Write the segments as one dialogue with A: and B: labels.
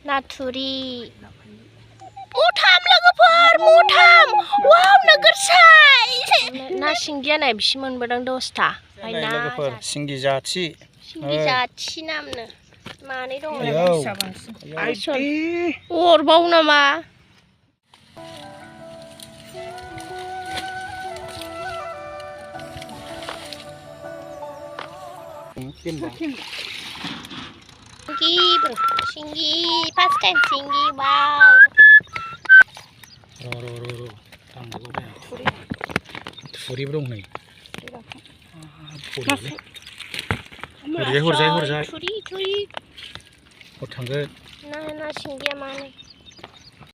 A: नाथुरि मुथाम लोगोफोर मुथाम वाव नोगोर साइज ना सिंगिया नाय बिसि मोनबोदों 10था ओमफ्राय ना
B: लोगोफोर सिंगि जाथि
A: नामनो मानै दङ
B: आइसि
A: अरबाव नामा Singgi, first time singgi, wow.
B: Furi belum nih. Furi.
A: Furi.
B: Oh tangga.
A: Nah singgi mana?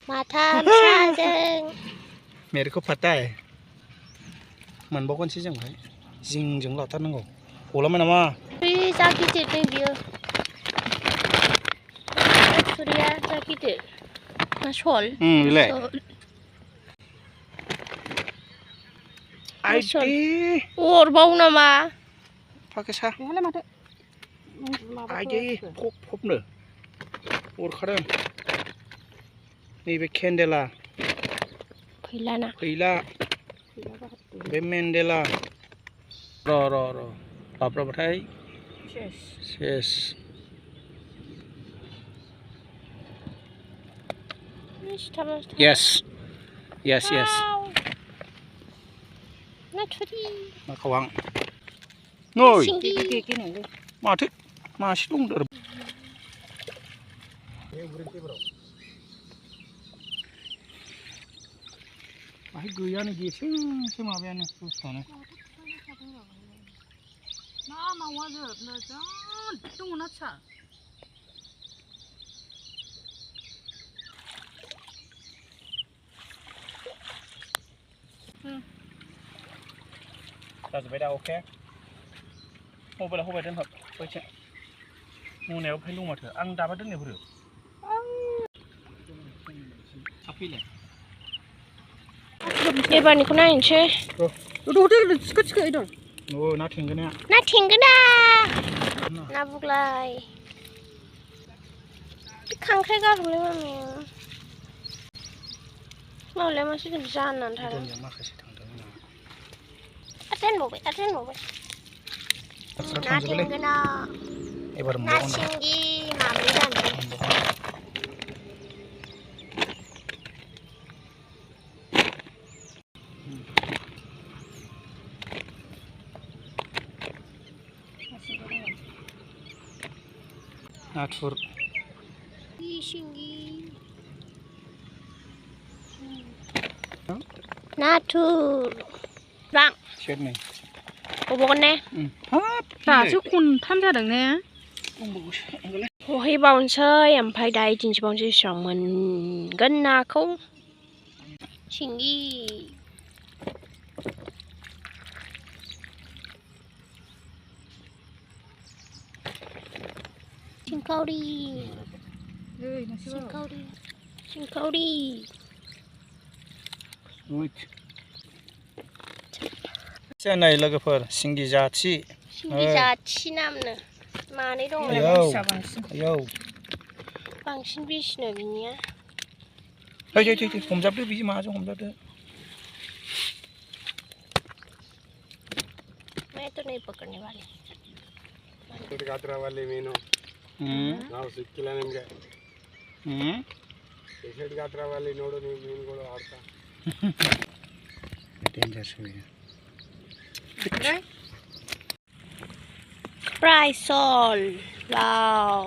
A: Mata sajeng.
B: Mereka patah. Manbokan sih jangan. Jing latar nengok. Pola mana mah?
A: Furi sakit deh dia. Surya sakit deh. Masol.
B: Bila. Aidi.
A: Orbau nama.
B: Pakai sah. Aidi. Pop nih. Orkaran. Nih be candela.
A: Pila na.
B: Pila. Be mendela. Ro. Apa berarti? Yes. Yes.
A: Nathuri.
B: Makawang. Ngồi. Mati. Masih dong der. Ahi gaya nih dia sih mau apa nih susahnya.
C: Nah wajar, nah jangan tunggu naca.
B: Taจะไปได้โอเคโอ้ไปแล้วโอ้ไปเดินเถอะไปเช็คมูแนวให้ลุงมาเถอะอังดาบเดินเนี่ยเพื่อชับพี่เลย
A: เดี๋ยวบ้านนี้คุณนายเห็นใช่
C: ดูก็อีดอล
B: โอ้น่าทิ้งกันเนี่ย
A: น่าทิ้งกันนะน่าบุกเลยขังแค่ก็รู้เลยว่าแมวเราเลยมาช่วยกันจานนั่นท่าอาเต้นบอกไปน่าทิ้งกันนะน่าชิงกี้มาไม่ได้
B: Natur.
A: Natur. Bang.
B: Chết này.
A: Cô bố con nè.
C: Dạ chứคุณท่านจะดังเนี่ย
A: โอ้ยบอลเชยอ่ะภายใดจริงๆบอลจะสองมันกันนะเขาชิงกี้ชิงเกาหลี
B: Xe này là cái phần sinh giá trị
A: nam nè mà đấy đâu
B: Yo
A: bằng sinh vi nè vì nhá
B: Thôi không dám đưa ví mà chứ không dám đưa
A: मैं तो नहीं पकड़ने वाली
D: कातरा वाले मीनो ನಾವು ಸಿಕ್ಕಿಲ್ಲ ನಿಮಗೆ side ಕಾತರಾ ವಾಲಿ ನೋಡು ನೀವು ಮೀನುಗಳು ಆಡ್ತಾ
B: ಡೇಂಜರ್ ಶೋಗೆ
A: फ्राई सॉल वाओ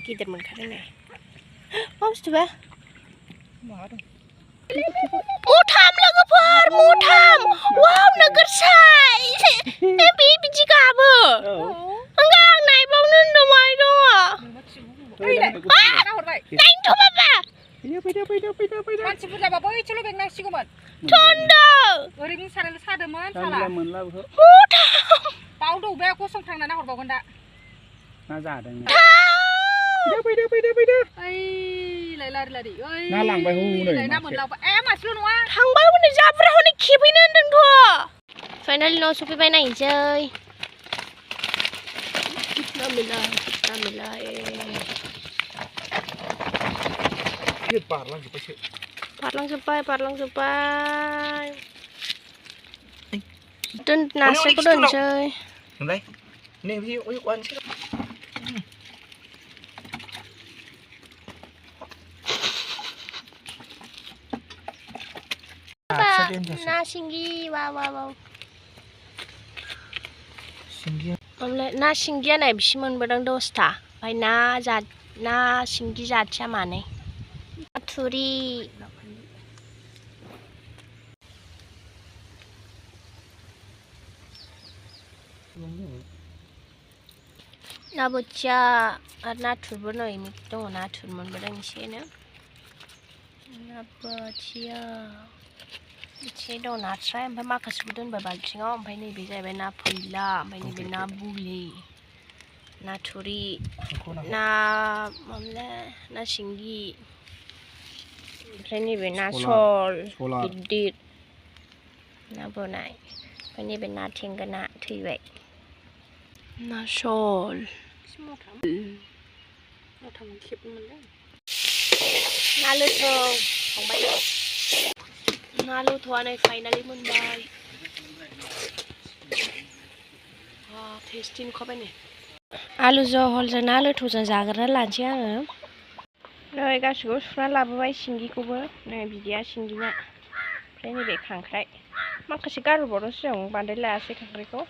A: किधर मन खा रहे हैं माउस तो बे मुथाम लोगोफोर मुथाम वाव नोगोर साइज बे बिदि गाबो enggak आं नायबावनो दमाय दङ नायनोथ' बाबा
C: मानसि बुरजाबा बैसोल' बेंनांसिगौमोन
A: थन्द
C: ओरैनो सादोंमोन साला
B: मोनला बेखौ
A: मुथाम
C: बाव दौ बे गसंथांना नाहरबावगोन दा
B: ना जादों
C: फैदो ओइ लारि ओइ
B: ना लांबाय हनै
C: ना मोनलांबाय मासेल' नङा
A: थांबाय हनै जाब्रा हनै खेबैनो होनदोंथ' फाइनालि न' सफैबाय नायनोसै नामिला
B: Dia parlang gitu sih.
A: Parlang Đun nasi có đun chơi.
B: Hôm nay, nè ví dụ quan chứ.
A: Na singgi, wow.
B: Singgi.
A: Na singgi này bị simon berdang dosta. Phải na singgi zat sama nih. Turi. Na bocah na turbo no ini dong na turbo berdang sini. Na bocah. Bocah dong na try. Sampai makan sebudun berbalik. Sampai ni bisa be na pula, sampai ni be na bule, na turi, na mamle, na singgi. Sampai ni be na sol, gidit, na bonai. Sampai ni be na tinggana tiwek. Na sol. Na lutong, không bay được. Na lutong này finally mun bay. Wow, tasting có bên này. Alu jahol dan na lutong dan zagar lanci ya. Rồi các chú phá làm với singi cũng này bị dia singi nè. Cái này bị khang khai. Mà cái gì cả rồi bỏ xuống bàn đây là sẽ khang khai có.